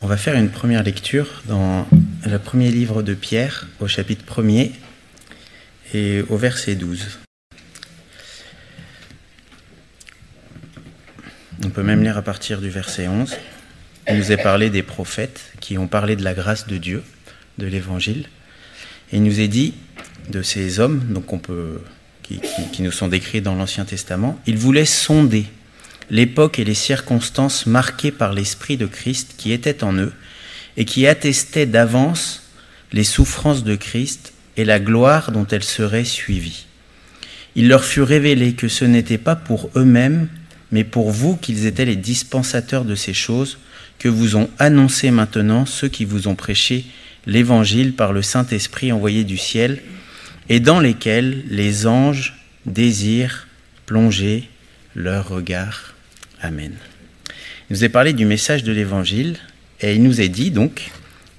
On va faire une première lecture dans le premier livre de Pierre, au chapitre 1er et au verset 12. On peut même lire à partir du verset 11. Il nous est parlé des prophètes qui ont parlé de la grâce de Dieu, de l'Évangile. Et il nous est dit de ces hommes donc qui nous sont décrits dans l'Ancien Testament, ils voulaient sonder l'époque et les circonstances marquées par l'Esprit de Christ qui était en eux et qui attestaient d'avance les souffrances de Christ et la gloire dont elles seraient suivies. Il leur fut révélé que ce n'était pas pour eux-mêmes, mais pour vous qu'ils étaient les dispensateurs de ces choses que vous ont annoncé maintenant ceux qui vous ont prêché l'Évangile par le Saint-Esprit envoyé du ciel et dans lesquels les anges désirent plonger leur regard. Amen. Il nous est parlé du message de l'Évangile et il nous est dit donc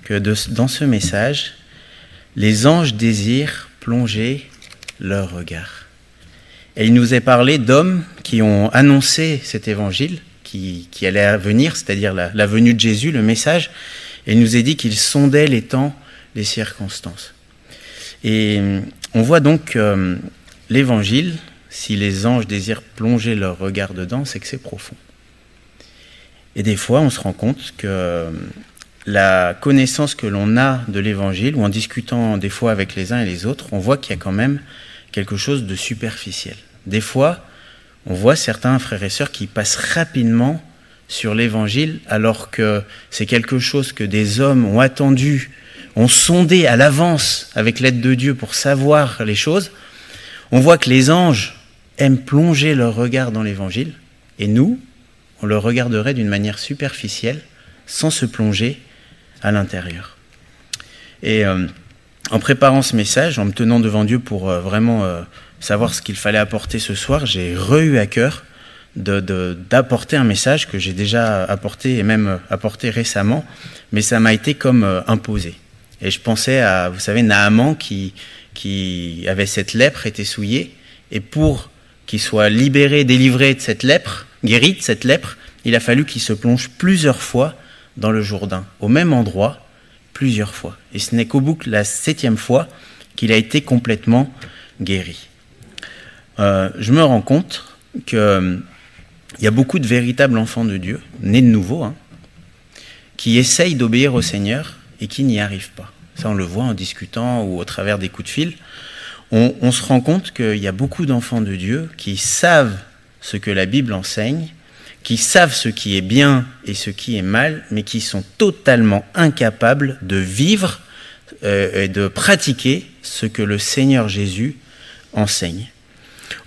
que dans ce message, les anges désirent plonger leur regard. Et il nous est parlé d'hommes qui ont annoncé cet Évangile qui allait venir, c'est-à-dire la venue de Jésus, le message, et il nous est dit qu'ils sondaient les temps, les circonstances. Et on voit donc l'Évangile, si les anges désirent plonger leur regard dedans, c'est que c'est profond. Et des fois, on se rend compte que la connaissance que l'on a de l'Évangile, ou en discutant des fois avec les uns et les autres, on voit qu'il y a quand même quelque chose de superficiel. Des fois, on voit certains frères et sœurs qui passent rapidement sur l'Évangile, alors que c'est quelque chose que des hommes ont attendu, ont sondé à l'avance avec l'aide de Dieu pour savoir les choses. On voit que les anges aiment plonger leur regard dans l'Évangile, et nous, on le regarderait d'une manière superficielle, sans se plonger à l'intérieur. Et en préparant ce message, en me tenant devant Dieu pour vraiment savoir ce qu'il fallait apporter ce soir, j'ai eu à cœur d'apporter un message que j'ai déjà apporté, et même apporté récemment, mais ça m'a été comme imposé. Et je pensais à, vous savez, Naaman qui avait cette lèpre, était souillé, et pour qu'il soit libéré, délivré de cette lèpre, guéri de cette lèpre, il a fallu qu'il se plonge plusieurs fois dans le Jourdain, au même endroit, plusieurs fois. Et ce n'est qu'au bout de la 7e fois qu'il a été complètement guéri. Je me rends compte qu'il y a beaucoup de véritables enfants de Dieu, nés de nouveau, qui essayent d'obéir au Seigneur et qui n'y arrivent pas. Ça, on le voit en discutant ou au travers des coups de fil. On se rend compte qu'il y a beaucoup d'enfants de Dieu qui savent ce que la Bible enseigne, qui savent ce qui est bien et ce qui est mal, mais qui sont totalement incapables de vivre et de pratiquer ce que le Seigneur Jésus enseigne.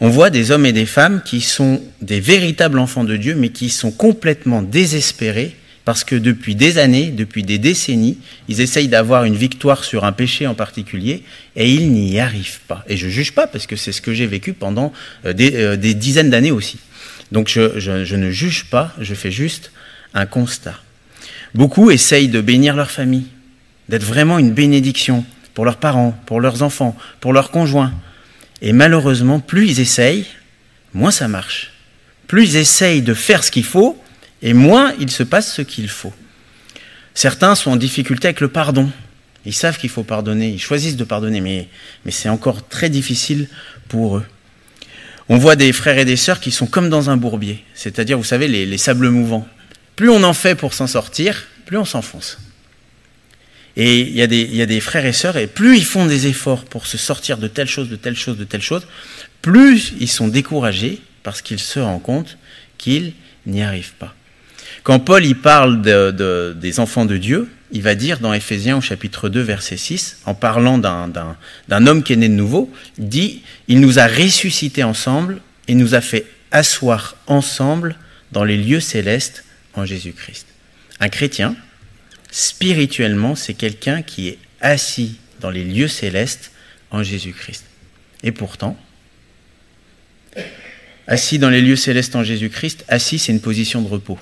On voit des hommes et des femmes qui sont des véritables enfants de Dieu, mais qui sont complètement désespérés parce que depuis des années, depuis des décennies, ils essayent d'avoir une victoire sur un péché en particulier et ils n'y arrivent pas. Et je ne juge pas parce que c'est ce que j'ai vécu pendant des dizaines d'années aussi. Donc je ne juge pas, je fais juste un constat. Beaucoup essayent de bénir leur famille, d'être vraiment une bénédiction pour leurs parents, pour leurs enfants, pour leurs conjoints. Et malheureusement, plus ils essayent, moins ça marche. Plus ils essayent de faire ce qu'il faut, et moins il se passe ce qu'il faut. Certains sont en difficulté avec le pardon. Ils savent qu'il faut pardonner, ils choisissent de pardonner, mais c'est encore très difficile pour eux. On voit des frères et des sœurs qui sont comme dans un bourbier, c'est-à-dire, vous savez, les sables mouvants. Plus on en fait pour s'en sortir, plus on s'enfonce. Et il y a des frères et sœurs, et plus ils font des efforts pour se sortir de telle chose, de telle chose, de telle chose, plus ils sont découragés parce qu'ils se rendent compte qu'ils n'y arrivent pas. Quand Paul il parle des enfants de Dieu, il va dire dans Éphésiens au chapitre 2, verset 6, en parlant d'un homme qui est né de nouveau, il dit « Il nous a ressuscités ensemble et nous a fait asseoir ensemble dans les lieux célestes en Jésus-Christ. » Un chrétien, spirituellement, c'est quelqu'un qui est assis dans les lieux célestes en Jésus-Christ. Et pourtant, assis dans les lieux célestes en Jésus-Christ, assis, c'est une position de repos.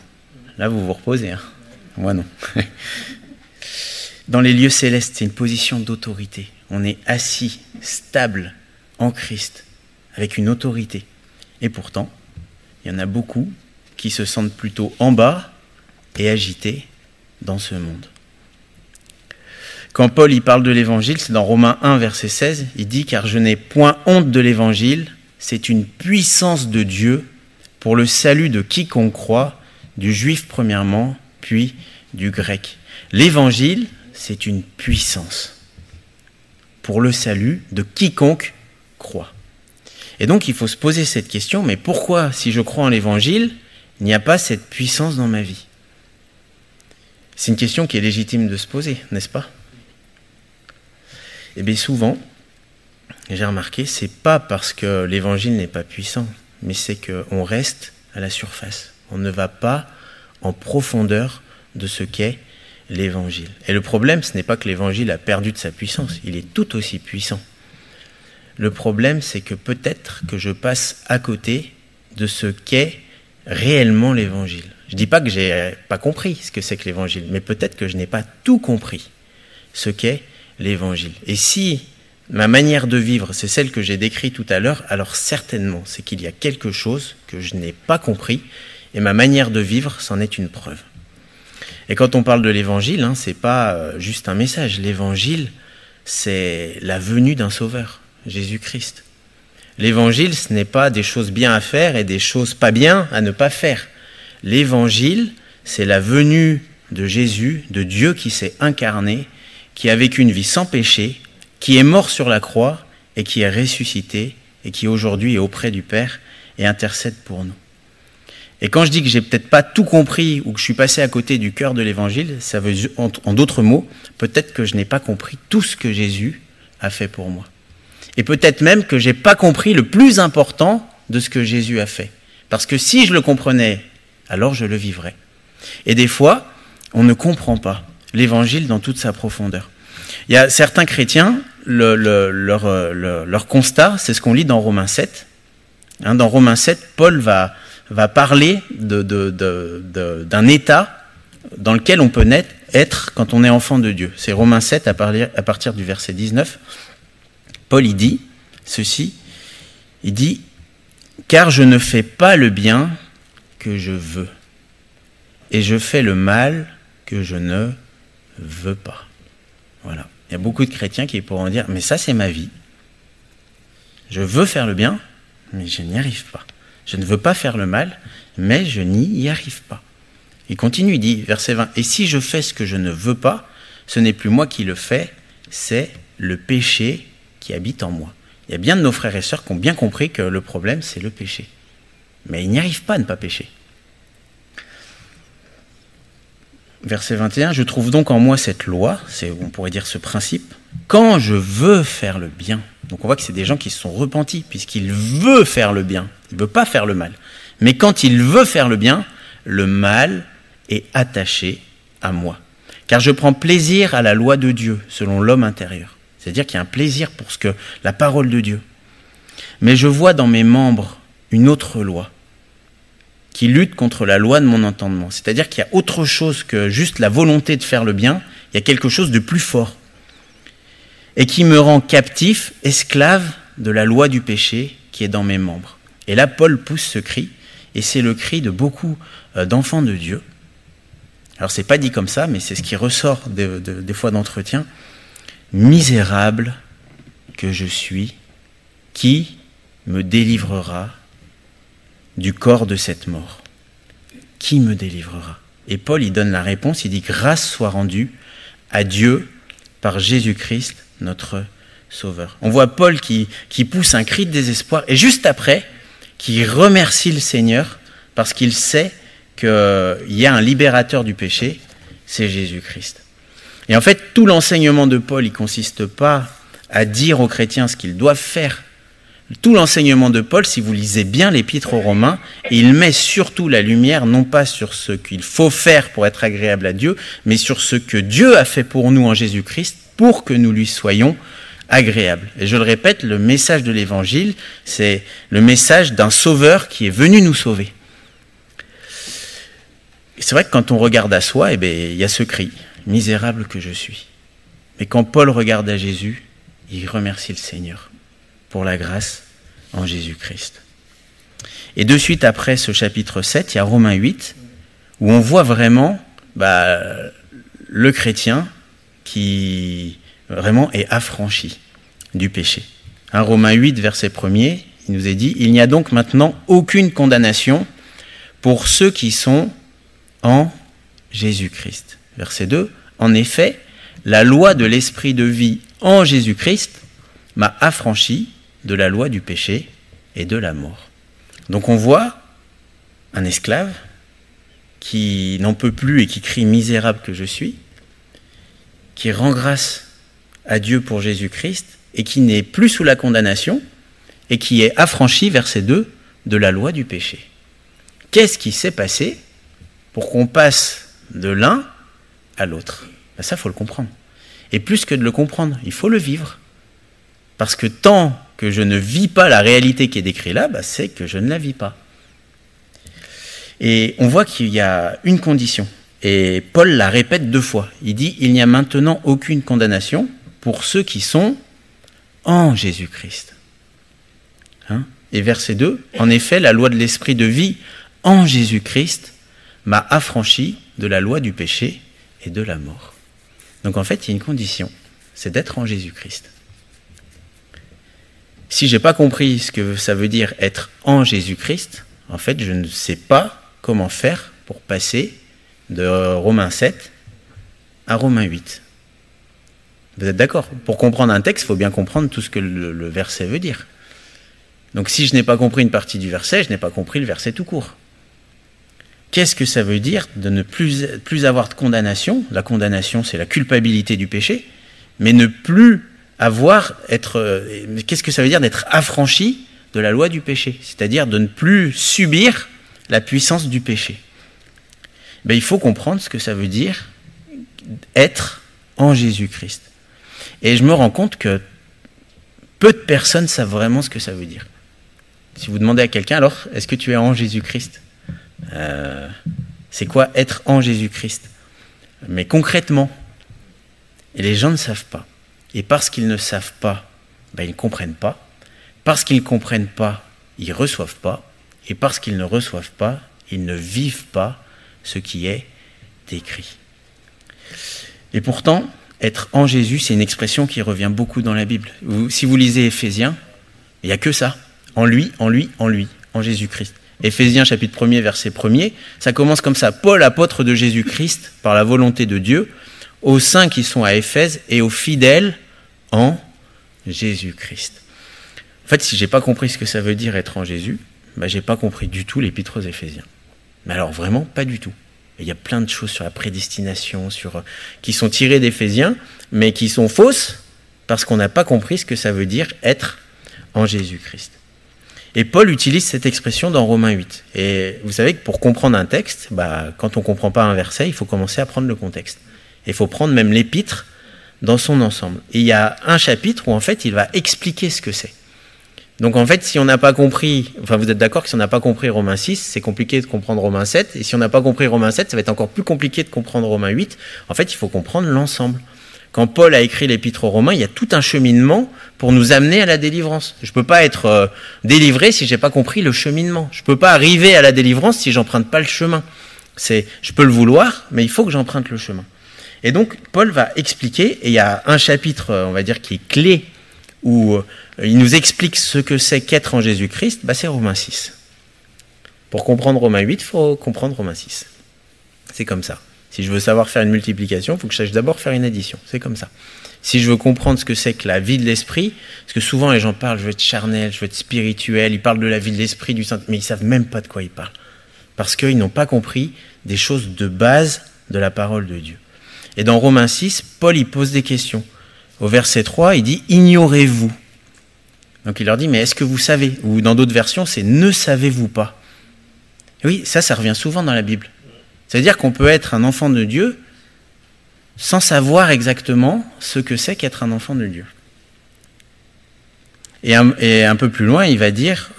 Là, vous vous reposez, hein. Moi, non. Dans les lieux célestes, c'est une position d'autorité. On est assis, stable, en Christ, avec une autorité. Et pourtant, il y en a beaucoup qui se sentent plutôt en bas et agités dans ce monde. Quand Paul y parle de l'évangile, c'est dans Romains 1, verset 16, il dit « Car je n'ai point honte de l'évangile, c'est une puissance de Dieu pour le salut de quiconque croit, du juif premièrement, puis du grec. » L'évangile, c'est une puissance pour le salut de quiconque croit. Et donc, il faut se poser cette question, mais pourquoi, si je crois en l'évangile, il n'y a pas cette puissance dans ma vie ? C'est une question qui est légitime de se poser, n'est-ce pas ? Eh bien, souvent, j'ai remarqué, c'est pas parce que l'évangile n'est pas puissant, mais c'est qu'on reste à la surface. On ne va pas en profondeur de ce qu'est l'évangile. Et le problème, ce n'est pas que l'évangile a perdu de sa puissance, il est tout aussi puissant. Le problème, c'est que peut-être que je passe à côté de ce qu'est réellement l'évangile. Je ne dis pas que je n'ai pas compris ce que c'est que l'évangile, mais peut-être que je n'ai pas tout compris ce qu'est l'évangile. Et si ma manière de vivre, c'est celle que j'ai décrite tout à l'heure, alors certainement, c'est qu'il y a quelque chose que je n'ai pas compris, et ma manière de vivre, c'en est une preuve. Et quand on parle de l'évangile, c'est pas juste un message. L'évangile, c'est la venue d'un sauveur, Jésus-Christ. L'évangile, ce n'est pas des choses bien à faire et des choses pas bien à ne pas faire. L'évangile, c'est la venue de Jésus, de Dieu qui s'est incarné, qui a vécu une vie sans péché, qui est mort sur la croix et qui est ressuscité et qui aujourd'hui est auprès du Père et intercède pour nous. Et quand je dis que j'ai peut-être pas tout compris ou que je suis passé à côté du cœur de l'évangile, ça veut, en d'autres mots, peut-être que je n'ai pas compris tout ce que Jésus a fait pour moi. Et peut-être même que j'ai pas compris le plus important de ce que Jésus a fait. Parce que si je le comprenais, alors je le vivrais. Et des fois, on ne comprend pas l'évangile dans toute sa profondeur. Il y a certains chrétiens, leur constat, c'est ce qu'on lit dans Romains 7. Dans Romains 7, Paul va parler d'un état dans lequel on peut être quand on est enfant de Dieu. C'est Romains 7 à partir du verset 19. Paul il dit ceci, il dit « Car je ne fais pas le bien que je veux, et je fais le mal que je ne veux pas. » Voilà. Il y a beaucoup de chrétiens qui pourront dire « Mais ça c'est ma vie. Je veux faire le bien, mais je n'y arrive pas. Je ne veux pas faire le mal, mais je n'y arrive pas. » Il continue, il dit, verset 20, « Et si je fais ce que je ne veux pas, ce n'est plus moi qui le fais, c'est le péché qui habite en moi. » Il y a bien de nos frères et sœurs qui ont bien compris que le problème, c'est le péché. Mais ils n'y arrivent pas à ne pas pécher. Verset 21, « Je trouve donc en moi cette loi, on pourrait dire ce principe, quand je veux faire le bien. » Donc on voit que c'est des gens qui se sont repentis, puisqu'il veut faire le bien. Il ne veut pas faire le mal. Mais quand il veut faire le bien, le mal est attaché à moi. Car je prends plaisir à la loi de Dieu, selon l'homme intérieur. C'est-à-dire qu'il y a un plaisir pour ce que la parole de Dieu. Mais je vois dans mes membres une autre loi qui lutte contre la loi de mon entendement. C'est-à-dire qu'il y a autre chose que juste la volonté de faire le bien, il y a quelque chose de plus fort. Et qui me rend captif, esclave de la loi du péché qui est dans mes membres. Et là, Paul pousse ce cri, et c'est le cri de beaucoup d'enfants de Dieu. Alors, c'est pas dit comme ça, mais c'est ce qui ressort des fois d'entretien. Misérable que je suis, qui me délivrera du corps de cette mort? Qui me délivrera? Et Paul, il donne la réponse, il dit « Grâce soit rendue à Dieu par Jésus-Christ, notre Sauveur. » On voit Paul qui pousse un cri de désespoir, et juste après, qui remercie le Seigneur, parce qu'il sait qu'il y a un libérateur du péché, c'est Jésus-Christ. Et en fait, tout l'enseignement de Paul, il ne consiste pas à dire aux chrétiens ce qu'ils doivent faire. Tout l'enseignement de Paul, si vous lisez bien l'épître aux Romains, il met surtout la lumière, non pas sur ce qu'il faut faire pour être agréable à Dieu, mais sur ce que Dieu a fait pour nous en Jésus-Christ, pour que nous lui soyons agréables. Et je le répète, le message de l'Évangile, c'est le message d'un sauveur qui est venu nous sauver. Et c'est vrai que quand on regarde à soi, il y a ce cri. Misérable que je suis. Mais quand Paul regarde à Jésus, il remercie le Seigneur pour la grâce en Jésus-Christ. Et de suite après ce chapitre 7, il y a Romains 8, où on voit vraiment le chrétien qui vraiment est affranchi du péché. Romains 8, verset 1er, il nous est dit « Il n'y a donc maintenant aucune condamnation pour ceux qui sont en Jésus-Christ. » Verset 2, « En effet, la loi de l'esprit de vie en Jésus-Christ m'a affranchi de la loi du péché et de la mort. » Donc on voit un esclave qui n'en peut plus et qui crie « misérable que je suis », qui rend grâce à Dieu pour Jésus-Christ et qui n'est plus sous la condamnation et qui est affranchi, verset 2, de la loi du péché. Qu'est-ce qui s'est passé pour qu'on passe de l'un à l'autre ? Ben ça, il faut le comprendre. Et plus que de le comprendre, il faut le vivre. Parce que tant que je ne vis pas la réalité qui est décrite là, ben c'est que je ne la vis pas. Et on voit qu'il y a une condition. Et Paul la répète 2 fois. Il dit « Il n'y a maintenant aucune condamnation pour ceux qui sont en Jésus-Christ. » Et verset 2, « En effet, la loi de l'esprit de vie en Jésus-Christ m'a affranchi de la loi du péché et de la mort. » Donc en fait, il y a une condition, c'est d'être en Jésus-Christ. Si je n'ai pas compris ce que ça veut dire être en Jésus-Christ, en fait, je ne sais pas comment faire pour passer de Romains 7 à Romains 8. Vous êtes d'accord ? Pour comprendre un texte, il faut bien comprendre tout ce que le verset veut dire. Donc si je n'ai pas compris une partie du verset, je n'ai pas compris le verset tout court. Qu'est-ce que ça veut dire de ne plus avoir de condamnation ? La condamnation, c'est la culpabilité du péché, mais ne plus qu'est-ce que ça veut dire d'être affranchi de la loi du péché ? C'est-à-dire de ne plus subir la puissance du péché. Ben, il faut comprendre ce que ça veut dire être en Jésus-Christ. Et je me rends compte que peu de personnes savent vraiment ce que ça veut dire. Si vous demandez à quelqu'un, alors, est-ce que tu es en Jésus-Christ ? C'est quoi être en Jésus-Christ ? Mais concrètement, et les gens ne savent pas. Et parce qu'ils ne savent pas, ben, ils ne comprennent pas. Parce qu'ils ne comprennent pas, ils ne reçoivent pas. Et parce qu'ils ne reçoivent pas, ils ne vivent pas ce qui est décrit. Et pourtant, être en Jésus, c'est une expression qui revient beaucoup dans la Bible. Si vous lisez Éphésiens, il n'y a que ça. En lui, en lui, en lui, en Jésus-Christ. Éphésiens chapitre 1er, verset 1er, ça commence comme ça. Paul, apôtre de Jésus-Christ, par la volonté de Dieu, aux saints qui sont à Éphèse et aux fidèles en Jésus-Christ. En fait, si je n'ai pas compris ce que ça veut dire être en Jésus, ben, je n'ai pas compris du tout l'épître aux Éphésiens. Mais alors vraiment, pas du tout. Il y a plein de choses sur la prédestination, qui sont tirées d'Éphésiens, mais qui sont fausses parce qu'on n'a pas compris ce que ça veut dire être en Jésus-Christ. Et Paul utilise cette expression dans Romains 8. Et vous savez que pour comprendre un texte, quand on ne comprend pas un verset, il faut commencer à prendre le contexte. Et il faut prendre même l'épître dans son ensemble. Et il y a un chapitre où en fait il va expliquer ce que c'est. Donc en fait, si on n'a pas compris, vous êtes d'accord que si on n'a pas compris Romains 6, c'est compliqué de comprendre Romains 7, et si on n'a pas compris Romains 7, ça va être encore plus compliqué de comprendre Romains 8. En fait, il faut comprendre l'ensemble. Quand Paul a écrit l'épître aux Romains, il y a tout un cheminement pour nous amener à la délivrance. Je ne peux pas être délivré si je n'ai pas compris le cheminement. Je ne peux pas arriver à la délivrance si je n'emprunte pas le chemin. Je peux le vouloir, mais il faut que j'emprunte le chemin. Et donc, Paul va expliquer, et il y a un chapitre, on va dire, qui est clé, où il nous explique ce que c'est qu'être en Jésus-Christ, c'est Romains 6. Pour comprendre Romains 8, il faut comprendre Romains 6. C'est comme ça. Si je veux savoir faire une multiplication, il faut que je sache d'abord faire une addition. C'est comme ça. Si je veux comprendre ce que c'est que la vie de l'esprit, parce que souvent les gens parlent, je veux être charnel, je veux être spirituel, ils parlent de la vie de l'esprit, du Saint, mais ils ne savent même pas de quoi ils parlent. Parce qu'ils n'ont pas compris des choses de base de la parole de Dieu. Et dans Romains 6, Paul il pose des questions. Au verset 3, il dit « Ignorez-vous ». Donc il leur dit « Mais est-ce que vous savez ?» Ou dans d'autres versions, c'est « Ne savez-vous pas ?» Oui, ça revient souvent dans la Bible. C'est-à-dire qu'on peut être un enfant de Dieu sans savoir exactement ce que c'est qu'être un enfant de Dieu. Et un peu plus loin, il va dire,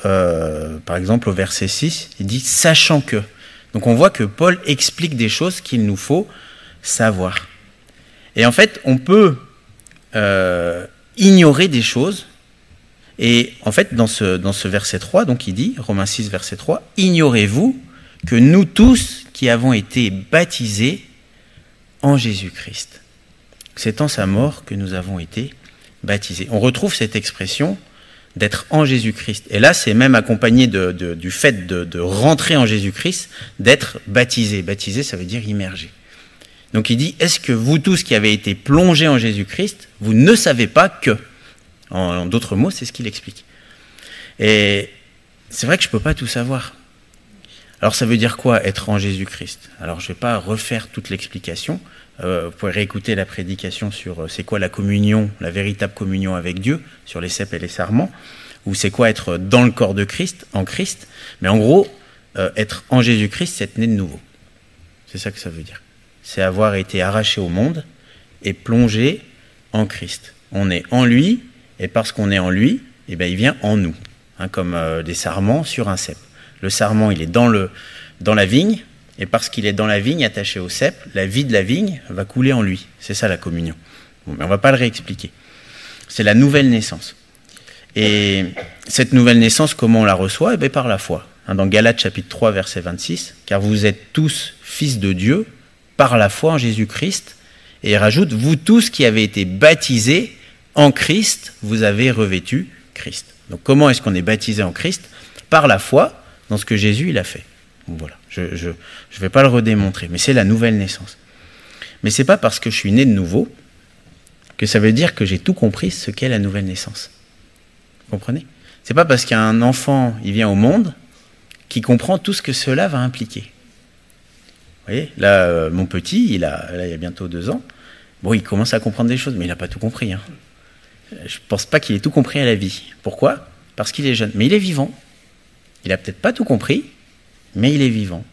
par exemple au verset 6, il dit « Sachant que ». Donc on voit que Paul explique des choses qu'il nous faut savoir. Et en fait, on peut ignorer des choses. Et en fait, dans ce verset 3, donc il dit, Romains 6, verset 3, « Ignorez-vous que nous tous qui avons été baptisés en Jésus-Christ. C'est en sa mort que nous avons été baptisés. On retrouve cette expression d'être en Jésus-Christ. Et là, c'est même accompagné du fait de rentrer en Jésus-Christ, d'être baptisé. Baptisé, ça veut dire immergé. Donc il dit, est-ce que vous tous qui avez été plongés en Jésus-Christ, vous ne savez pas que? En d'autres mots, c'est ce qu'il explique. Et c'est vrai que je ne peux pas tout savoir. Alors ça veut dire quoi, être en Jésus-Christ? Alors je ne vais pas refaire toute l'explication. Vous pouvez réécouter la prédication sur c'est quoi la communion, la véritable communion avec Dieu, sur les cèpes et les sarments, ou c'est quoi être dans le corps de Christ, en Christ. Mais en gros, être en Jésus-Christ, c'est être né de nouveau. C'est ça que ça veut dire. C'est avoir été arraché au monde et plongé en Christ. On est en lui, et parce qu'on est en lui, eh bien, il vient en nous, hein, comme des sarments sur un cep. Le sarment, il est dans la vigne, et parce qu'il est dans la vigne, attaché au cep, la vie de la vigne va couler en lui. C'est ça la communion. Bon, mais on ne va pas le réexpliquer. C'est la nouvelle naissance. Et cette nouvelle naissance, comment on la reçoit? Eh bien, par la foi. Hein, dans Galates chapitre 3, verset 26, « Car vous êtes tous fils de Dieu, par la foi en Jésus-Christ. » Et il rajoute, « Vous tous qui avez été baptisés en Christ, vous avez revêtu Christ. » Donc comment est-ce qu'on est baptisé en Christ? Par la foi dans ce que Jésus il a fait. Donc voilà, je ne vais pas le redémontrer, mais c'est la nouvelle naissance. Mais ce n'est pas parce que je suis né de nouveau que ça veut dire que j'ai tout compris ce qu'est la nouvelle naissance. Vous comprenez? Ce n'est pas parce qu'un enfant il vient au monde qu'il comprend tout ce que cela va impliquer. Vous voyez, là, mon petit, il y a bientôt 2 ans, bon, il commence à comprendre des choses, mais il n'a pas tout compris. Hein. Je ne pense pas qu'il ait tout compris à la vie. Pourquoi? Parce qu'il est jeune. Mais il est vivant. Il n'a peut-être pas tout compris, mais il est vivant.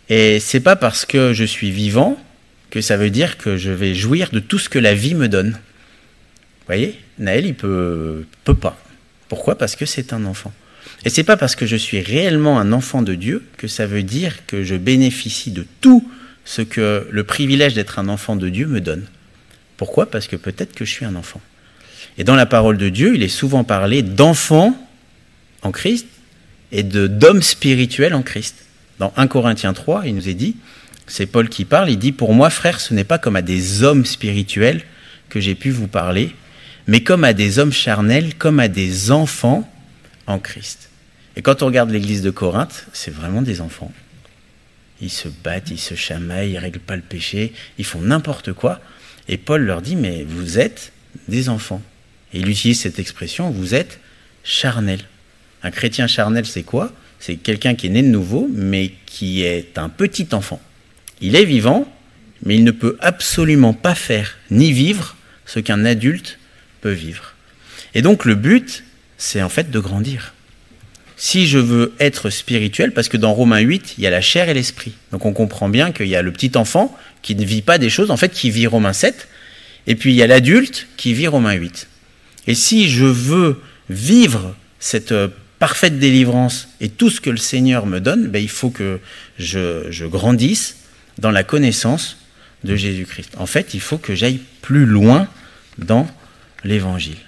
Et ce n'est pas parce que je suis vivant que ça veut dire que je vais jouir de tout ce que la vie me donne. Vous voyez, Naël, il peut pas. Pourquoi? Parce que c'est un enfant. Et ce n'est pas parce que je suis réellement un enfant de Dieu que ça veut dire que je bénéficie de tout ce que le privilège d'être un enfant de Dieu me donne. Pourquoi? Parce que peut-être que je suis un enfant. Et dans la parole de Dieu, il est souvent parlé d'enfants en Christ et d'hommes spirituels en Christ. Dans 1 Corinthiens 3, il nous est dit, c'est Paul qui parle, il dit « Pour moi, frères, ce n'est pas comme à des hommes spirituels que j'ai pu vous parler, mais comme à des hommes charnels, comme à des enfants en Christ. » Et quand on regarde l'église de Corinthe, c'est vraiment des enfants. Ils se battent, ils se chamaillent, ils ne règlent pas le péché, ils font n'importe quoi. Et Paul leur dit « Mais vous êtes des enfants. » Et il utilise cette expression « Vous êtes charnels. » Un chrétien charnel, c'est quoi? C'est quelqu'un qui est né de nouveau, mais qui est un petit enfant. Il est vivant, mais il ne peut absolument pas faire ni vivre ce qu'un adulte peut vivre. Et donc le but, c'est en fait de grandir. Si je veux être spirituel, parce que dans Romains 8, il y a la chair et l'esprit. Donc on comprend bien qu'il y a le petit enfant qui ne vit pas des choses, en fait qui vit Romains 7, et puis il y a l'adulte qui vit Romains 8. Et si je veux vivre cette parfaite délivrance et tout ce que le Seigneur me donne, ben, il faut que je grandisse dans la connaissance de Jésus-Christ. En fait, il faut que j'aille plus loin dans l'Évangile.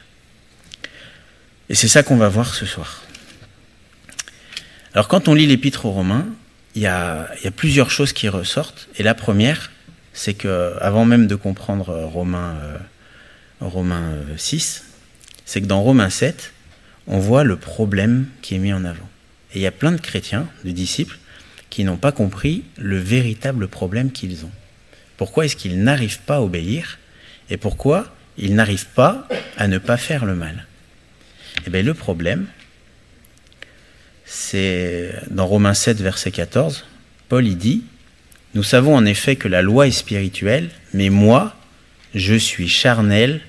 Et c'est ça qu'on va voir ce soir. Alors quand on lit l'Épître aux Romains, il y a plusieurs choses qui ressortent. Et la première, c'est que avant même de comprendre Romains 6, c'est que dans Romains 7, on voit le problème qui est mis en avant. Et il y a plein de chrétiens, de disciples, qui n'ont pas compris le véritable problème qu'ils ont. Pourquoi est-ce qu'ils n'arrivent pas à obéir? Et pourquoi ils n'arrivent pas à ne pas faire le mal? Eh bien, le problème, c'est dans Romains 7, verset 14, Paul il dit « Nous savons en effet que la loi est spirituelle, mais moi, je suis charnel,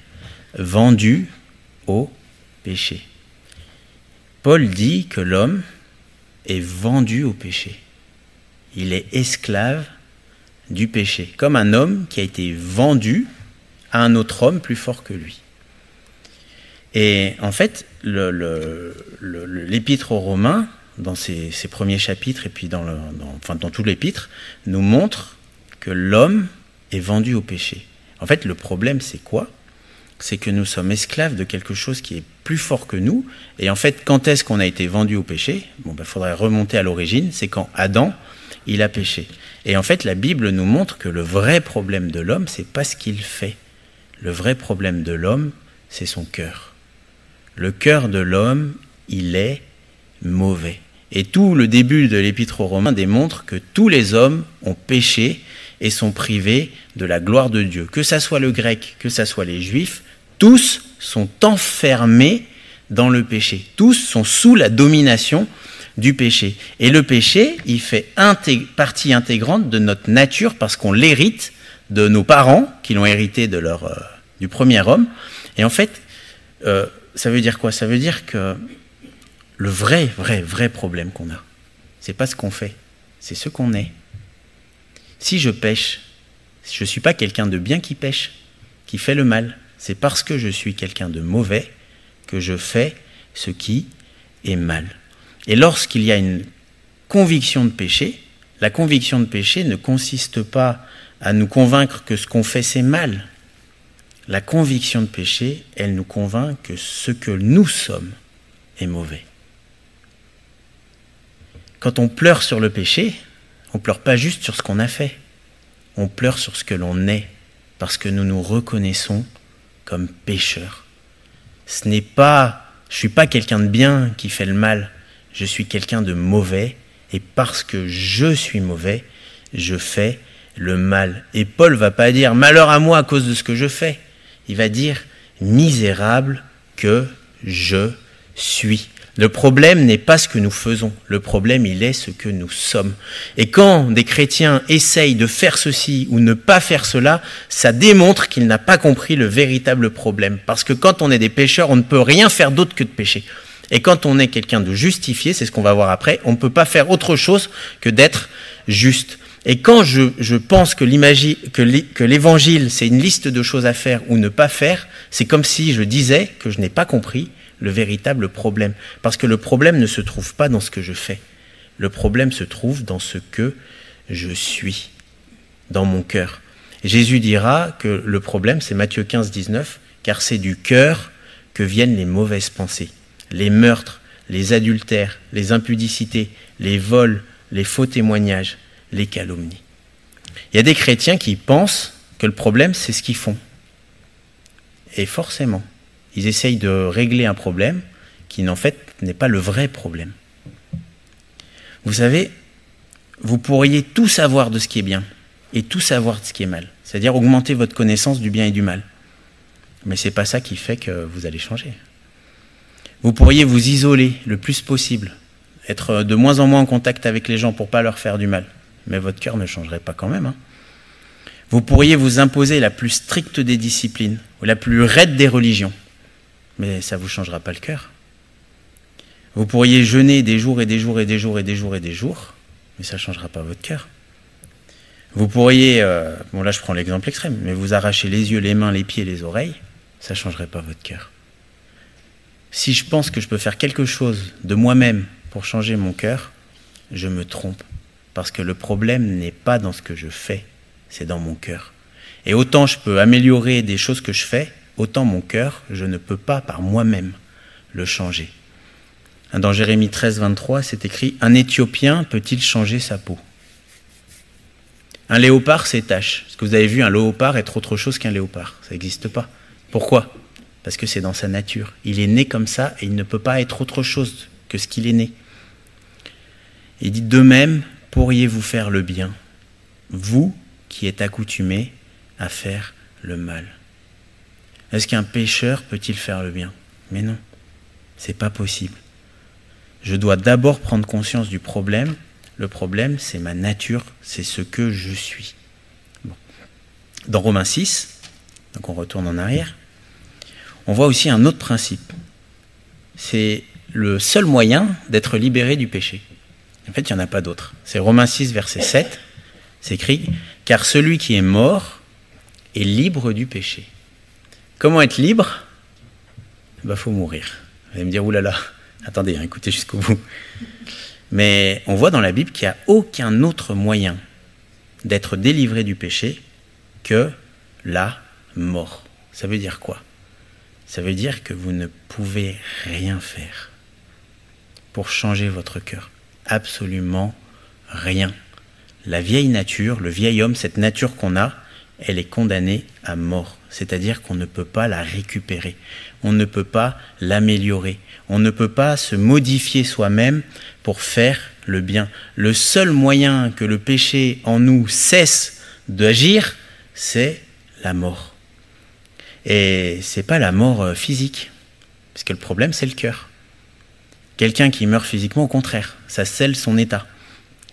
vendu au péché. » Paul dit que l'homme est vendu au péché. Il est esclave du péché, comme un homme qui a été vendu à un autre homme plus fort que lui. Et en fait, l'Épître aux Romains, dans ses premiers chapitres et puis dans tout l'Épître, nous montre que l'homme est vendu au péché. En fait, le problème, c'est quoi? C'est que nous sommes esclaves de quelque chose qui est plus fort que nous. Et en fait, quand est-ce qu'on a été vendu au péché? Bon, faudrait remonter à l'origine. C'est quand Adam, il a péché. Et en fait, la Bible nous montre que le vrai problème de l'homme, c'est pas ce qu'il fait. Le vrai problème de l'homme, c'est son cœur. Le cœur de l'homme, il est mauvais. Et tout le début de l'Épître aux Romains démontre que tous les hommes ont péché et sont privés de la gloire de Dieu. Que ça soit le grec, que ça soit les juifs, tous sont enfermés dans le péché. Tous sont sous la domination du péché. Et le péché, il fait partie intégrante de notre nature parce qu'on l'hérite de nos parents qui l'ont hérité de du premier homme. Et en fait, ça veut dire quoi? Ça veut dire que le vrai problème qu'on a, c'est pas ce qu'on fait, c'est ce qu'on est. Si je pêche, je ne suis pas quelqu'un de bien qui pêche, qui fait le mal. C'est parce que je suis quelqu'un de mauvais que je fais ce qui est mal. Et lorsqu'il y a une conviction de péché, la conviction de péché ne consiste pas à nous convaincre que ce qu'on fait c'est mal. La conviction de péché, elle nous convainc que ce que nous sommes est mauvais. Quand on pleure sur le péché, on ne pleure pas juste sur ce qu'on a fait. On pleure sur ce que l'on est, parce que nous nous reconnaissons comme pécheurs. Je ne suis pas quelqu'un de bien qui fait le mal, je suis quelqu'un de mauvais, et parce que je suis mauvais, je fais le mal. Et Paul ne va pas dire « malheur à moi à cause de ce que je fais », il va dire « misérable que je suis ». Le problème n'est pas ce que nous faisons, le problème il est ce que nous sommes. Et quand des chrétiens essayent de faire ceci ou ne pas faire cela, ça démontre qu'ils n'ont pas compris le véritable problème. Parce que quand on est des pécheurs, on ne peut rien faire d'autre que de pécher. Et quand on est quelqu'un de justifié, c'est ce qu'on va voir après, on ne peut pas faire autre chose que d'être juste. Et quand je pense que l'évangile c'est une liste de choses à faire ou ne pas faire, c'est comme si je disais que je n'ai pas compris le véritable problème. Parce que le problème ne se trouve pas dans ce que je fais. Le problème se trouve dans ce que je suis, dans mon cœur. Jésus dira que le problème, c'est Matthieu 15, 19, car c'est du cœur que viennent les mauvaises pensées, les meurtres, les adultères, les impudicités, les vols, les faux témoignages, les calomnies. Il y a des chrétiens qui pensent que le problème, c'est ce qu'ils font. Et forcément, ils essayent de régler un problème qui, en fait, n'est pas le vrai problème. Vous savez, vous pourriez tout savoir de ce qui est bien et tout savoir de ce qui est mal. C'est-à-dire augmenter votre connaissance du bien et du mal. Mais ce n'est pas ça qui fait que vous allez changer. Vous pourriez vous isoler le plus possible, être de moins en moins en contact avec les gens pour ne pas leur faire du mal. Mais votre cœur ne changerait pas quand même. Vous pourriez vous imposer la plus stricte des disciplines ou la plus raide des religions. Mais ça ne vous changera pas le cœur. Vous pourriez jeûner des jours et des jours et des jours et des jours et des jours, mais ça ne changera pas votre cœur. Vous pourriez, bon là je prends l'exemple extrême, mais vous arracher les yeux, les mains, les pieds, les oreilles, ça ne changerait pas votre cœur. Si je pense que je peux faire quelque chose de moi-même pour changer mon cœur, je me trompe. Parce que le problème n'est pas dans ce que je fais, c'est dans mon cœur. Et autant je peux améliorer des choses que je fais, autant mon cœur, je ne peux pas par moi-même le changer. Dans Jérémie 13, 23, c'est écrit « Un Éthiopien peut-il changer sa peau ?» Un léopard s'étache. Est-ce que vous avez vu un léopard être autre chose qu'un léopard? Ça n'existe pas. Pourquoi? Parce que c'est dans sa nature. Il est né comme ça et il ne peut pas être autre chose que ce qu'il est né. Il dit « De même, pourriez-vous faire le bien, vous qui êtes accoutumés à faire le mal ?» Est-ce qu'un pécheur peut-il faire le bien? Mais non, c'est pas possible. Je dois d'abord prendre conscience du problème. Le problème, c'est ma nature, c'est ce que je suis. Bon. Dans Romains 6, donc on retourne en arrière, on voit aussi un autre principe. C'est le seul moyen d'être libéré du péché. En fait, il n'y en a pas d'autre. C'est Romains 6, verset 7, c'est écrit « Car celui qui est mort est libre du péché. » Comment être libre? Faut mourir. Vous allez me dire, oulala, attendez, écoutez jusqu'au bout. Mais on voit dans la Bible qu'il n'y a aucun autre moyen d'être délivré du péché que la mort. Ça veut dire quoi? Ça veut dire que vous ne pouvez rien faire pour changer votre cœur. Absolument rien. la vieille nature, le vieil homme, cette nature qu'on a, elle est condamnée à mort. C'est-à-dire qu'on ne peut pas la récupérer, on ne peut pas l'améliorer, on ne peut pas se modifier soi-même pour faire le bien. Le seul moyen que le péché en nous cesse d'agir, c'est la mort. Et c'est pas la mort physique, parce que le problème c'est le cœur. Quelqu'un qui meurt physiquement, au contraire, ça scelle son état.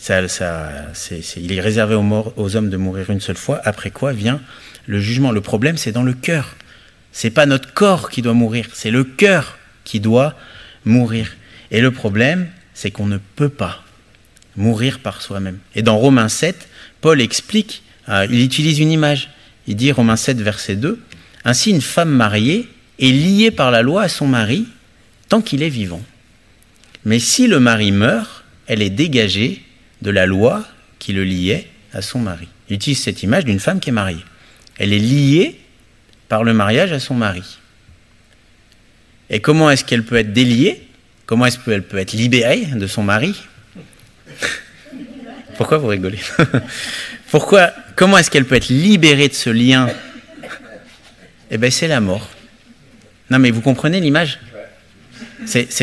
Il est réservé aux hommes de mourir une seule fois, après quoi vient le jugement. Le problème c'est dans le cœur. C'est pas notre corps qui doit mourir, c'est le cœur qui doit mourir. Et le problème, c'est qu'on ne peut pas mourir par soi-même. Et dans Romains 7, Paul explique, il utilise une image. Il dit, Romains 7, verset 2, « Ainsi une femme mariée est liée par la loi à son mari tant qu'il est vivant. Mais si le mari meurt, elle est dégagée de la loi qui le liait à son mari. » Il utilise cette image d'une femme qui est mariée. Elle est liée par le mariage à son mari. Et comment est-ce qu'elle peut être déliée ? Comment est-ce qu'elle peut être libérée de son mari ? Pourquoi vous rigolez ? Comment est-ce qu'elle peut être libérée de ce lien ? Eh bien, c'est la mort. Non, mais vous comprenez l'image ?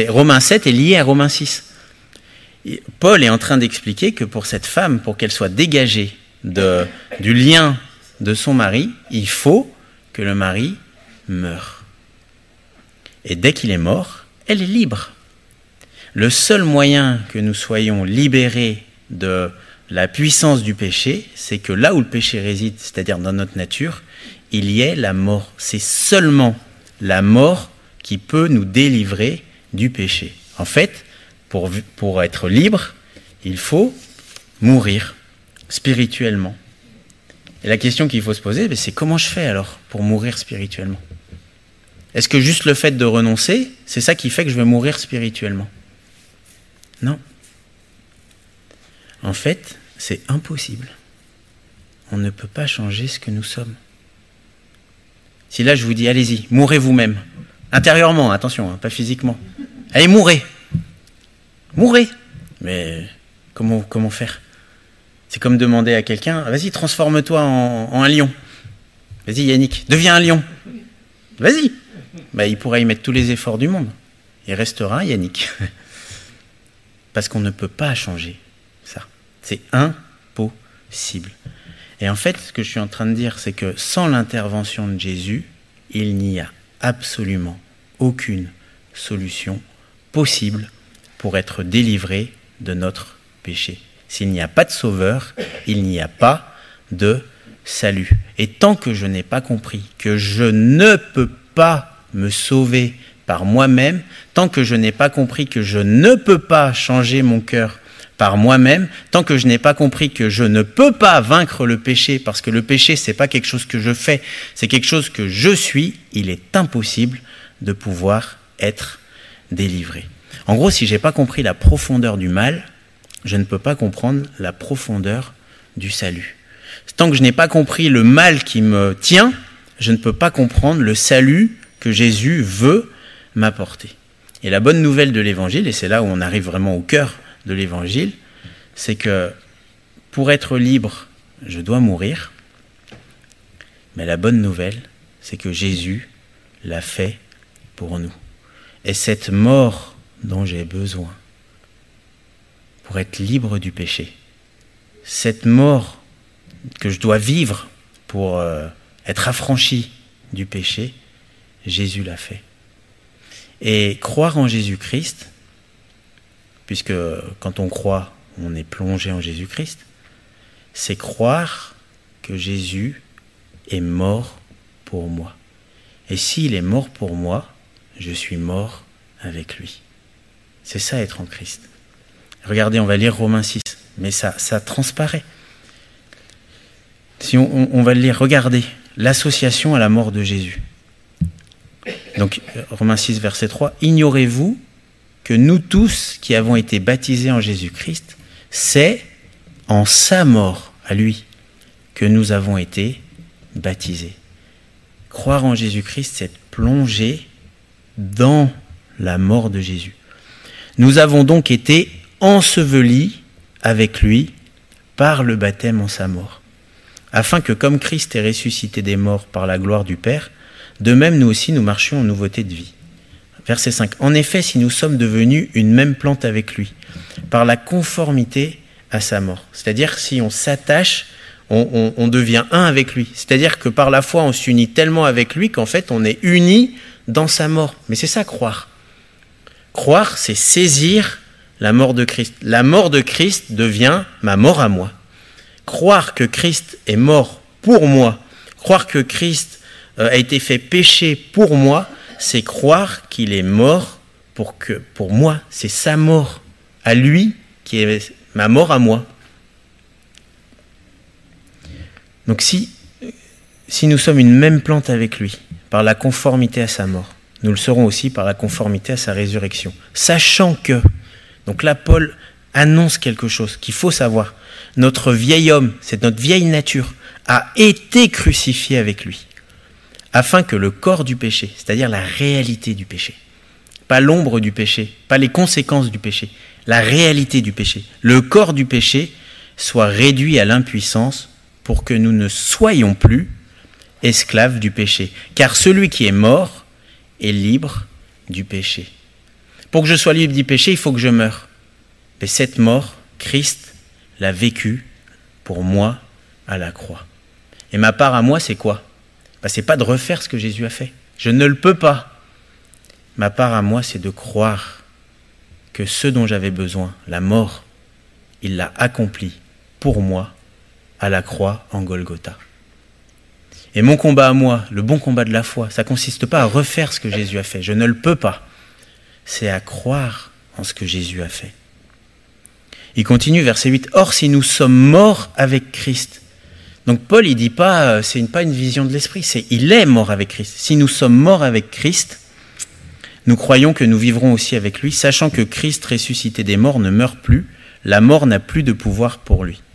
Romains 7 est lié à Romains 6. Paul est en train d'expliquer que pour cette femme, pour qu'elle soit dégagée du lien de son mari, il faut que le mari meure. Et dès qu'il est mort, elle est libre. Le seul moyen que nous soyons libérés de la puissance du péché, c'est que là où le péché réside, c'est-à-dire dans notre nature, il y ait la mort. C'est seulement la mort qui peut nous délivrer du péché. En fait, pour être libre, il faut mourir spirituellement. Et la question qu'il faut se poser, c'est comment je fais alors pour mourir spirituellement ? Est-ce que juste le fait de renoncer, c'est ça qui fait que je vais mourir spirituellement ? Non. En fait, c'est impossible. On ne peut pas changer ce que nous sommes. Si là je vous dis, allez-y, mourrez vous-même. Intérieurement, attention, pas physiquement. Allez, mourrez. Mourrez. Mais comment faire ? C'est comme demander à quelqu'un, vas-y, transforme-toi en un lion. Vas-y, Yannick, deviens un lion. Vas-y. Il pourra y mettre tous les efforts du monde. Il restera Yannick. Parce qu'on ne peut pas changer ça. C'est impossible. Et en fait, ce que je suis en train de dire, c'est que sans l'intervention de Jésus, il n'y a absolument aucune solution possible pour être délivré de notre péché. S'il n'y a pas de sauveur, il n'y a pas de salut. Et tant que je n'ai pas compris que je ne peux pas me sauver par moi-même, tant que je n'ai pas compris que je ne peux pas changer mon cœur par moi-même, tant que je n'ai pas compris que je ne peux pas vaincre le péché, parce que le péché, c'est pas quelque chose que je fais, c'est quelque chose que je suis, il est impossible de pouvoir être délivré. En gros, si j'ai pas compris la profondeur du mal, je ne peux pas comprendre la profondeur du salut. Tant que je n'ai pas compris le mal qui me tient, je ne peux pas comprendre le salut que Jésus veut m'apporter. Et la bonne nouvelle de l'Évangile, et c'est là où on arrive vraiment au cœur de l'Évangile, c'est que pour être libre, je dois mourir. Mais la bonne nouvelle, c'est que Jésus l'a fait pour nous. Et cette mort dont j'ai besoin pour être libre du péché, cette mort que je dois vivre pour être affranchi du péché, Jésus l'a fait. Et croire en Jésus-Christ, puisque quand on croit, on est plongé en Jésus-Christ, c'est croire que Jésus est mort pour moi. Et s'il est mort pour moi, je suis mort avec lui. C'est ça être en Christ. Regardez, on va lire Romains 6, mais ça transparaît. Si on va le lire, regardez, l'association à la mort de Jésus. Donc, Romains 6, verset 3, « Ignorez-vous que nous tous qui avons été baptisés en Jésus-Christ, c'est en sa mort, à lui, que nous avons été baptisés. » Croire en Jésus-Christ, c'est être plongé dans la mort de Jésus. Nous avons donc été ensevelis avec lui par le baptême en sa mort, afin que comme Christ est ressuscité des morts par la gloire du Père, de même nous aussi nous marchions en nouveauté de vie. Verset 5. En effet, si nous sommes devenus une même plante avec lui, par la conformité à sa mort, c'est-à-dire si on s'attache, on devient un avec lui. C'est-à-dire que par la foi, on s'unit tellement avec lui qu'en fait, on est unis dans sa mort. Mais c'est ça, croire. Croire, c'est saisir la mort de Christ. La mort de Christ devient ma mort à moi. Croire que Christ est mort pour moi, croire que Christ a été fait péché pour moi, c'est croire qu'il est mort pour moi. C'est sa mort à lui qui est ma mort à moi. Donc si nous sommes une même plante avec lui, par la conformité à sa mort, nous le serons aussi par la conformité à sa résurrection. Sachant que, donc là Paul annonce quelque chose qu'il faut savoir, notre vieil homme, c'est notre vieille nature, a été crucifié avec lui, afin que le corps du péché, c'est-à-dire la réalité du péché, pas l'ombre du péché, pas les conséquences du péché, la réalité du péché, le corps du péché soit réduit à l'impuissance pour que nous ne soyons plus esclaves du péché. Car celui qui est mort est libre du péché. Pour que je sois libre du péché, il faut que je meure. Mais cette mort, Christ l'a vécue pour moi à la croix. Et ma part à moi, c'est quoi ? C'est pas de refaire ce que Jésus a fait. Je ne le peux pas. Ma part à moi, c'est de croire que ce dont j'avais besoin, la mort, il l'a accompli pour moi à la croix en Golgotha. Et mon combat à moi, le bon combat de la foi, ça ne consiste pas à refaire ce que Jésus a fait. Je ne le peux pas. C'est à croire en ce que Jésus a fait. Il continue, verset 8. « Or, si nous sommes morts avec Christ », donc Paul, il ne dit pas, c'est pas une vision de l'esprit, c'est il est mort avec Christ. Si nous sommes morts avec Christ, nous croyons que nous vivrons aussi avec lui, sachant que Christ ressuscité des morts ne meurt plus, la mort n'a plus de pouvoir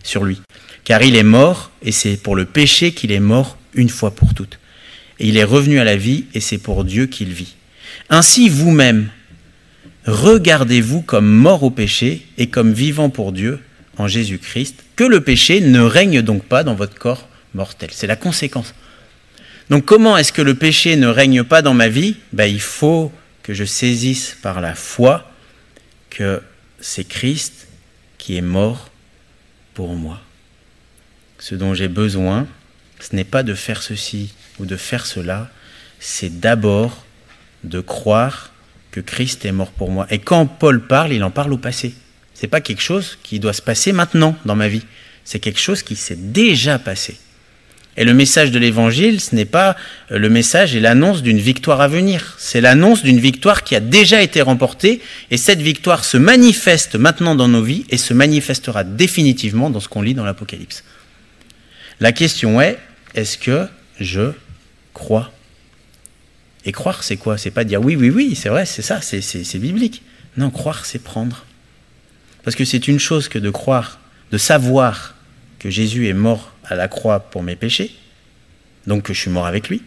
sur lui. Car il est mort, et c'est pour le péché qu'il est mort une fois pour toutes. Et il est revenu à la vie, et c'est pour Dieu qu'il vit. Ainsi, vous-même, regardez-vous comme mort au péché et comme vivant pour Dieu en Jésus-Christ, que le péché ne règne donc pas dans votre corps mortel. C'est la conséquence. Donc comment est-ce que le péché ne règne pas dans ma vie ? Il faut que je saisisse par la foi que c'est Christ qui est mort pour moi. Ce dont j'ai besoin, ce n'est pas de faire ceci ou de faire cela, c'est d'abord de croire que Christ est mort pour moi. Et quand Paul parle, il en parle au passé. Ce n'est pas quelque chose qui doit se passer maintenant dans ma vie. C'est quelque chose qui s'est déjà passé. Et le message de l'Évangile, ce n'est pas le message et l'annonce d'une victoire à venir. C'est l'annonce d'une victoire qui a déjà été remportée. Et cette victoire se manifeste maintenant dans nos vies et se manifestera définitivement dans ce qu'on lit dans l'Apocalypse. La question est, est-ce que je crois ? Et croire, c'est quoi ? C'est pas dire oui, c'est vrai, c'est ça, c'est biblique. Non, croire, c'est prendre. Parce que c'est une chose que de croire, de savoir que Jésus est mort à la croix pour mes péchés, donc que je suis mort avec lui.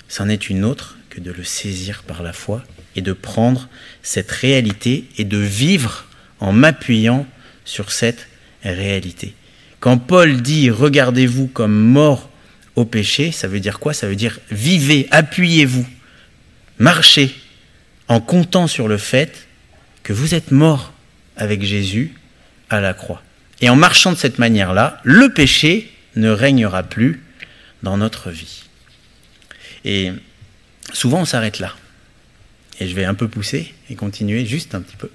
C'en est une autre que de le saisir par la foi et de prendre cette réalité et de vivre en m'appuyant sur cette réalité. Quand Paul dit « regardez-vous comme mort au péché », ça veut dire quoi ? Ça veut dire « vivez, appuyez-vous, marchez en comptant sur le fait que vous êtes mort avec Jésus à la croix. » Et en marchant de cette manière-là, le péché ne régnera plus dans notre vie. Et souvent, on s'arrête là. Et je vais un peu pousser et continuer juste un petit peu.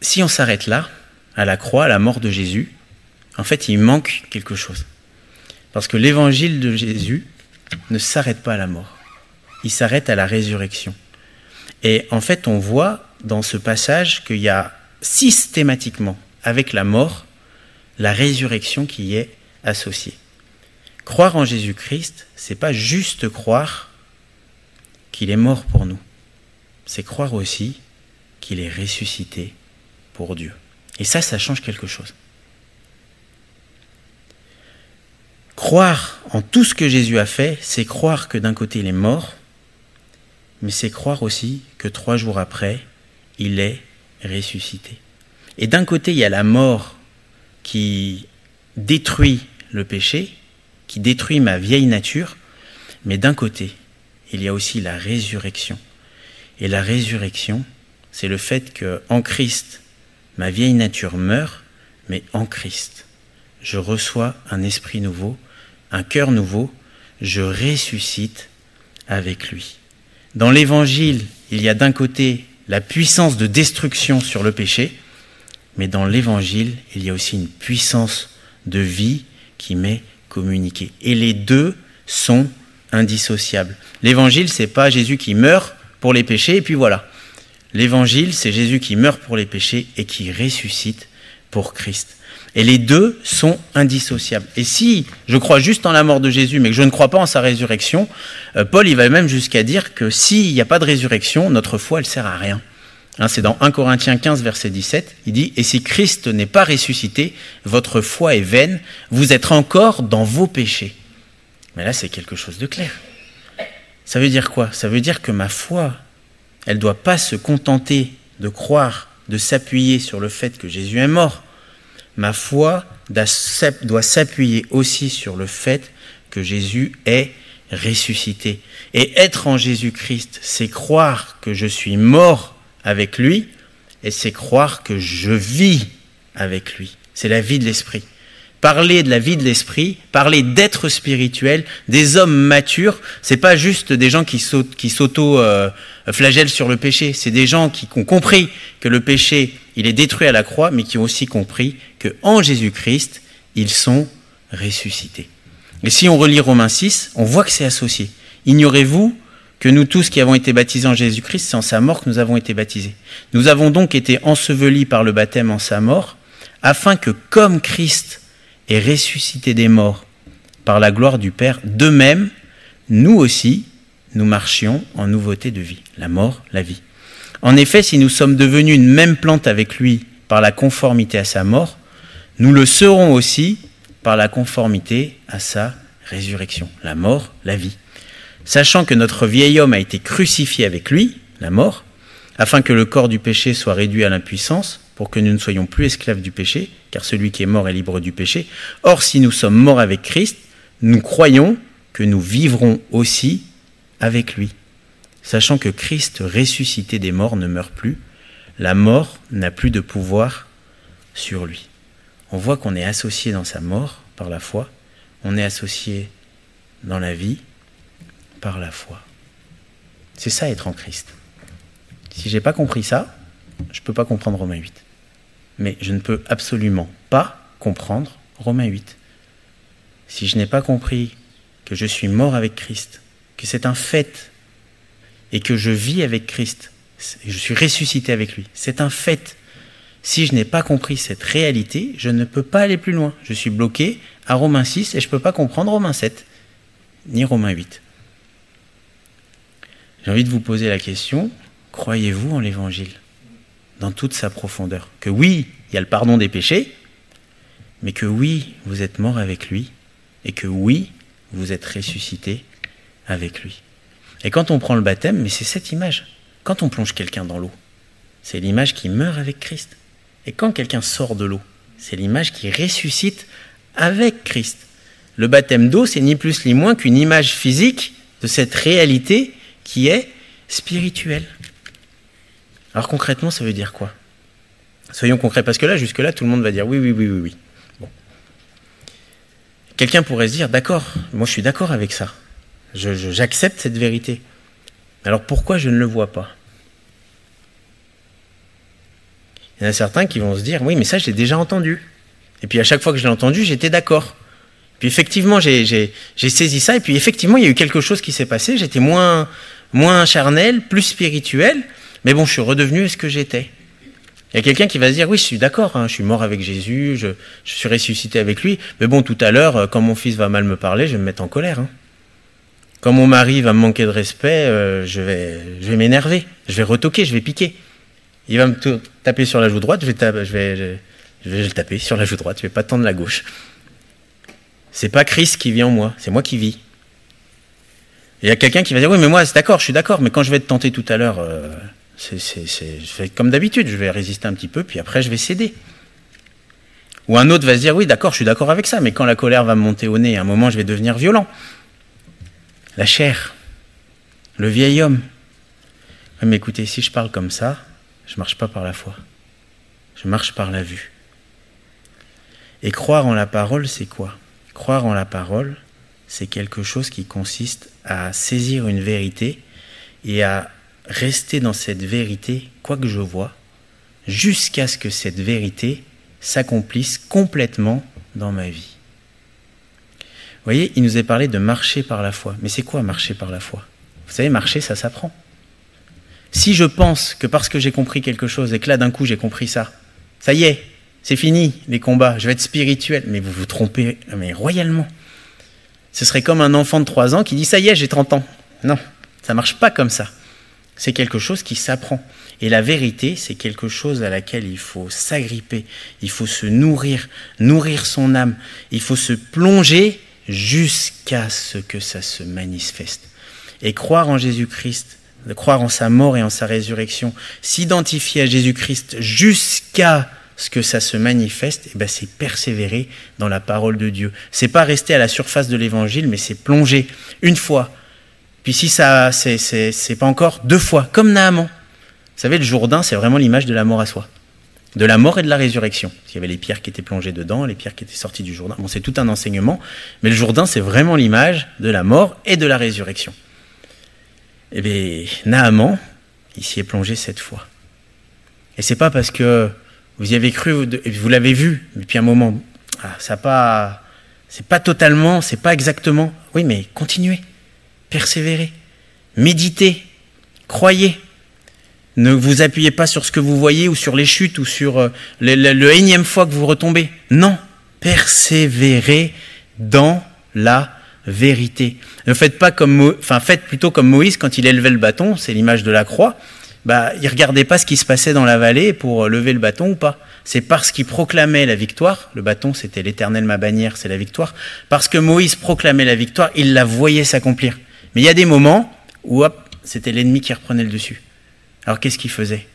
Si on s'arrête là, à la croix, à la mort de Jésus, en fait, il manque quelque chose. Parce que l'évangile de Jésus ne s'arrête pas à la mort. Il s'arrête à la résurrection. Et en fait, on voit dans ce passage qu'il y a systématiquement, avec la mort, la résurrection qui y est associée. Croire en Jésus-Christ, c'est pas juste croire qu'il est mort pour nous. C'est croire aussi qu'il est ressuscité pour Dieu. Et ça change quelque chose. Croire en tout ce que Jésus a fait, c'est croire que d'un côté il est mort, mais c'est croire aussi que 3 jours après, il est ressuscité. Et d'un côté, il y a la mort qui détruit le péché, qui détruit ma vieille nature, mais d'un côté, il y a aussi la résurrection. Et la résurrection, c'est le fait qu'en Christ, ma vieille nature meurt, mais en Christ, je reçois un esprit nouveau, un cœur nouveau, je ressuscite avec lui. Dans l'Évangile, il y a d'un côté la puissance de destruction sur le péché, mais dans l'Évangile, il y a aussi une puissance de vie qui m'est communiquée. Et les deux sont indissociables. L'Évangile, c'est pas Jésus qui meurt pour les péchés, et puis voilà. L'Évangile, c'est Jésus qui meurt pour les péchés et qui ressuscite pour Christ. Et les deux sont indissociables. Et si je crois juste en la mort de Jésus, mais que je ne crois pas en sa résurrection, Paul il va même jusqu'à dire que s'il n'y a pas de résurrection, notre foi, elle ne sert à rien. C'est dans 1 Corinthiens 15, verset 17, il dit « Et si Christ n'est pas ressuscité, votre foi est vaine, vous êtes encore dans vos péchés. » Mais là, c'est quelque chose de clair. Ça veut dire quoi? Ça veut dire que ma foi, elle ne doit pas se contenter de croire, de s'appuyer sur le fait que Jésus est mort. Ma foi doit s'appuyer aussi sur le fait que Jésus est ressuscité. Et être en Jésus-Christ, c'est croire que je suis mort avec lui, et c'est croire que je vis avec lui. C'est la vie de l'esprit. Parler de la vie de l'esprit, parler d'être spirituel, des hommes matures, c'est pas juste des gens qui s'auto-flagellent sur le péché, c'est des gens qui ont compris que le péché, il est détruit à la croix, mais qui ont aussi compris qu'en Jésus-Christ, ils sont ressuscités. Et si on relit Romains 6, on voit que c'est associé. Ignorez-vous que nous tous qui avons été baptisés en Jésus-Christ, c'est en sa mort que nous avons été baptisés. Nous avons donc été ensevelis par le baptême en sa mort, afin que comme Christ est ressuscité des morts par la gloire du Père, de même, nous aussi, nous marchions en nouveauté de vie, la mort, la vie. En effet, si nous sommes devenus une même plante avec lui par la conformité à sa mort, nous le serons aussi par la conformité à sa résurrection, la mort, la vie. Sachant que notre vieil homme a été crucifié avec lui, la mort, afin que le corps du péché soit réduit à l'impuissance, pour que nous ne soyons plus esclaves du péché, car celui qui est mort est libre du péché. Or, si nous sommes morts avec Christ, nous croyons que nous vivrons aussi avec lui. Sachant que Christ ressuscité des morts ne meurt plus, la mort n'a plus de pouvoir sur lui. On voit qu'on est associé dans sa mort par la foi, on est associé dans la vie par la foi. C'est ça être en Christ. Si je n'ai pas compris ça, je ne peux pas comprendre Romains 8. Mais je ne peux absolument pas comprendre Romains 8. Si je n'ai pas compris que je suis mort avec Christ, que c'est un fait, et que je vis avec Christ, et je suis ressuscité avec lui, c'est un fait. Si je n'ai pas compris cette réalité, je ne peux pas aller plus loin. Je suis bloqué à Romains 6 et je ne peux pas comprendre Romains 7, ni Romains 8. J'ai envie de vous poser la question, croyez-vous en l'Évangile ? Dans toute sa profondeur. Que oui, il y a le pardon des péchés, mais que oui, vous êtes mort avec lui, et que oui, vous êtes ressuscité avec lui. Et quand on prend le baptême, mais c'est cette image. Quand on plonge quelqu'un dans l'eau, c'est l'image qui meurt avec Christ. Et quand quelqu'un sort de l'eau, c'est l'image qui ressuscite avec Christ. Le baptême d'eau, c'est ni plus ni moins qu'une image physique de cette réalité qui est spirituelle. Alors concrètement, ça veut dire quoi? Soyons concrets, parce que là, jusque-là, tout le monde va dire oui. Bon. Quelqu'un pourrait se dire, d'accord, moi je suis d'accord avec ça. J'accepte cette vérité. Alors pourquoi je ne le vois pas? Il y en a certains qui vont se dire, oui, mais ça, je l'ai déjà entendu. Et puis à chaque fois que je l'ai entendu, j'étais d'accord. Puis effectivement, j'ai saisi ça, et puis effectivement, il y a eu quelque chose qui s'est passé, j'étais moins charnel, plus spirituel, mais bon, je suis redevenu ce que j'étais. Il y a quelqu'un qui va se dire, oui, je suis d'accord, je suis mort avec Jésus, je suis ressuscité avec lui, mais bon, tout à l'heure, quand mon fils va mal me parler, je vais me mettre en colère. Quand mon mari va me manquer de respect, je vais m'énerver, je vais retoquer, je vais piquer. Il va me taper sur la joue droite, je vais le taper sur la joue droite, je ne vais pas tendre la gauche. C'est pas Christ qui vit en moi, c'est moi qui vis. Il y a quelqu'un qui va dire, oui, mais moi, je suis d'accord, mais quand je vais te tenter tout à l'heure, je fais comme d'habitude, je vais résister un petit peu, puis après, je vais céder. Ou un autre va se dire, oui, d'accord, je suis d'accord avec ça, mais quand la colère va me monter au nez, à un moment, je vais devenir violent. La chair, le vieil homme. Oui, mais écoutez, si je parle comme ça, je ne marche pas par la foi. Je marche par la vue. Et croire en la parole, c'est quoi? Croire en la parole, c'est quelque chose qui consiste à saisir une vérité et à rester dans cette vérité, quoi que je vois, jusqu'à ce que cette vérité s'accomplisse complètement dans ma vie. Vous voyez, il nous est parlé de marcher par la foi. Mais c'est quoi marcher par la foi? Vous savez, marcher, ça s'apprend. Si je pense que parce que j'ai compris quelque chose et que là, d'un coup, j'ai compris ça, ça y est, c'est fini, les combats, je vais être spirituel. Mais vous vous trompez, mais royalement. Ce serait comme un enfant de 3 ans qui dit « ça y est, j'ai 30 ans ». Non, ça ne marche pas comme ça. C'est quelque chose qui s'apprend. Et la vérité, c'est quelque chose à laquelle il faut s'agripper, il faut se nourrir, nourrir son âme, il faut se plonger jusqu'à ce que ça se manifeste. Et croire en Jésus-Christ, de croire en sa mort et en sa résurrection, s'identifier à Jésus-Christ jusqu'à ce que ça se manifeste, eh ben c'est persévérer dans la parole de Dieu. C'est pas rester à la surface de l'évangile, mais c'est plonger une fois. Puis si ça, c'est pas encore 2 fois, comme Naaman. Vous savez, le Jourdain, c'est vraiment l'image de la mort à soi. De la mort et de la résurrection. Il y avait les pierres qui étaient plongées dedans, les pierres qui étaient sorties du Jourdain. Bon, c'est tout un enseignement, mais le Jourdain, c'est vraiment l'image de la mort et de la résurrection. Eh bien, Naaman, il s'y est plongé 7 fois. Et c'est pas parce que vous y avez cru, vous l'avez vu, depuis un moment, c'est pas totalement, c'est pas exactement. Oui, mais continuez, persévérez, méditez, croyez. Ne vous appuyez pas sur ce que vous voyez ou sur les chutes ou sur le énième fois que vous retombez. Non, persévérez dans la vérité. Ne faites pas faites plutôt comme Moïse quand il élevait le bâton, c'est l'image de la croix. Il regardait pas ce qui se passait dans la vallée pour lever le bâton ou pas. C'est parce qu'il proclamait la victoire. Le bâton, c'était l'Éternel ma bannière, c'est la victoire. Parce que Moïse proclamait la victoire, il la voyait s'accomplir. Mais il y a des moments où c'était l'ennemi qui reprenait le dessus. Alors qu'est-ce qu'il faisait?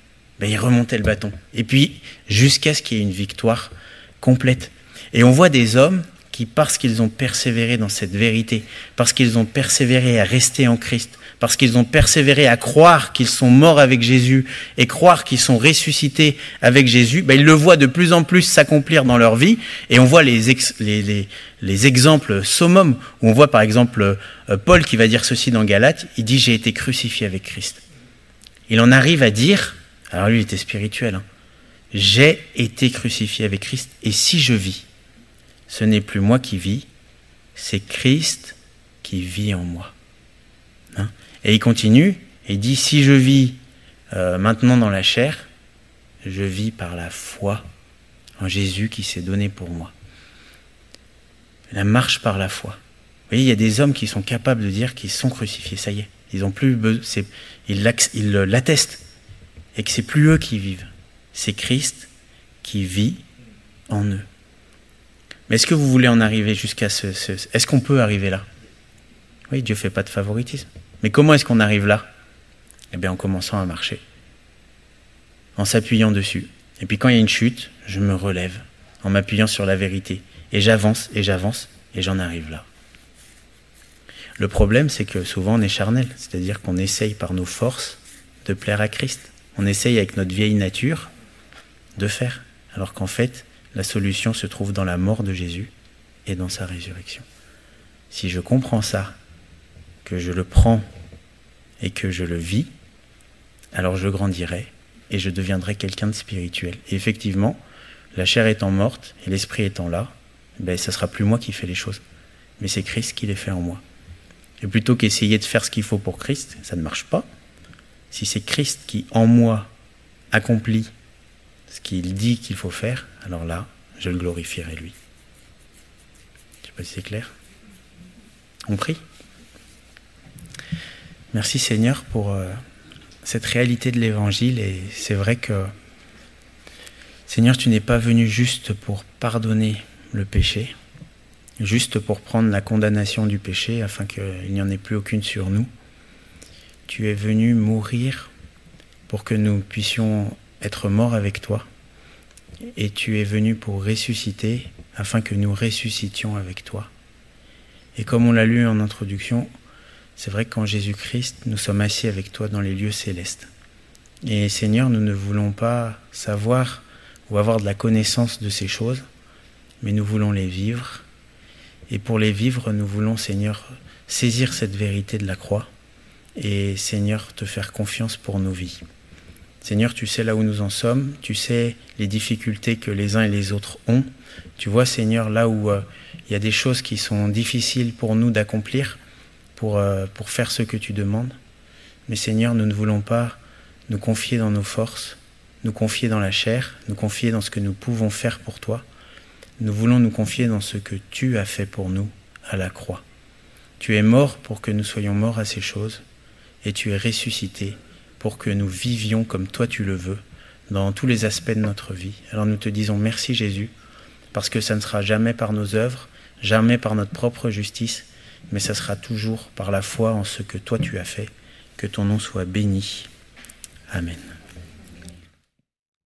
Il remontait le bâton. Et puis, jusqu'à ce qu'il y ait une victoire complète. Et on voit des hommes qui, parce qu'ils ont persévéré dans cette vérité, parce qu'ils ont persévéré à rester en Christ, parce qu'ils ont persévéré à croire qu'ils sont morts avec Jésus et croire qu'ils sont ressuscités avec Jésus, ils le voient de plus en plus s'accomplir dans leur vie. Et on voit les exemples summum, où on voit par exemple Paul qui va dire ceci dans Galates, il dit « J'ai été crucifié avec Christ ». Il en arrive à dire, alors lui il était spirituel, j'ai été crucifié avec Christ et si je vis, ce n'est plus moi qui vis, c'est Christ qui vit en moi. Et il continue, et il dit, si je vis maintenant dans la chair, je vis par la foi en Jésus qui s'est donné pour moi. La marche par la foi. Vous voyez, il y a des hommes qui sont capables de dire qu'ils sont crucifiés, ça y est. Ils ont plus besoin, ils l'attestent, et que c'est plus eux qui vivent, c'est Christ qui vit en eux. Mais est-ce que vous voulez en arriver jusqu'à est-ce qu'on peut arriver là? Oui, Dieu ne fait pas de favoritisme. Mais comment est-ce qu'on arrive là? Eh bien, en commençant à marcher, en s'appuyant dessus. Et puis quand il y a une chute, je me relève, en m'appuyant sur la vérité. Et j'avance, et j'en arrive là. Le problème, c'est que souvent on est charnel, c'est-à-dire qu'on essaye par nos forces de plaire à Christ. On essaye avec notre vieille nature de faire, alors qu'en fait, la solution se trouve dans la mort de Jésus et dans sa résurrection. Si je comprends ça, que je le prends et que je le vis, alors je grandirai et je deviendrai quelqu'un de spirituel. Et effectivement, la chair étant morte et l'esprit étant là, ça ne sera plus moi qui fais les choses, mais c'est Christ qui les fait en moi. Et plutôt qu'essayer de faire ce qu'il faut pour Christ, ça ne marche pas. Si c'est Christ qui, en moi, accomplit ce qu'il dit qu'il faut faire, alors là, je le glorifierai lui. Je ne sais pas si c'est clair. On prie. Merci Seigneur pour cette réalité de l'Évangile. Et c'est vrai que, Seigneur, tu n'es pas venu juste pour pardonner le péché, juste pour prendre la condamnation du péché afin qu'il n'y en ait plus aucune sur nous. Tu es venu mourir pour que nous puissions être morts avec toi et tu es venu pour ressusciter, afin que nous ressuscitions avec toi. Et comme on l'a lu en introduction, c'est vrai qu'en Jésus-Christ, nous sommes assis avec toi dans les lieux célestes. Et Seigneur, nous ne voulons pas savoir ou avoir de la connaissance de ces choses, mais nous voulons les vivre. Et pour les vivre, nous voulons, Seigneur, saisir cette vérité de la croix et, Seigneur, te faire confiance pour nos vies. Seigneur, tu sais là où nous en sommes, tu sais les difficultés que les uns et les autres ont. Tu vois, Seigneur, là où il y a des choses qui sont difficiles pour nous d'accomplir, pour faire ce que tu demandes. Mais Seigneur, nous ne voulons pas nous confier dans nos forces, nous confier dans la chair, nous confier dans ce que nous pouvons faire pour toi. Nous voulons nous confier dans ce que tu as fait pour nous à la croix. Tu es mort pour que nous soyons morts à ces choses, et tu es ressuscité pour que nous vivions comme toi tu le veux, dans tous les aspects de notre vie. Alors nous te disons merci Jésus, parce que ça ne sera jamais par nos œuvres, jamais par notre propre justice, mais ça sera toujours par la foi en ce que toi tu as fait. Que ton nom soit béni. Amen.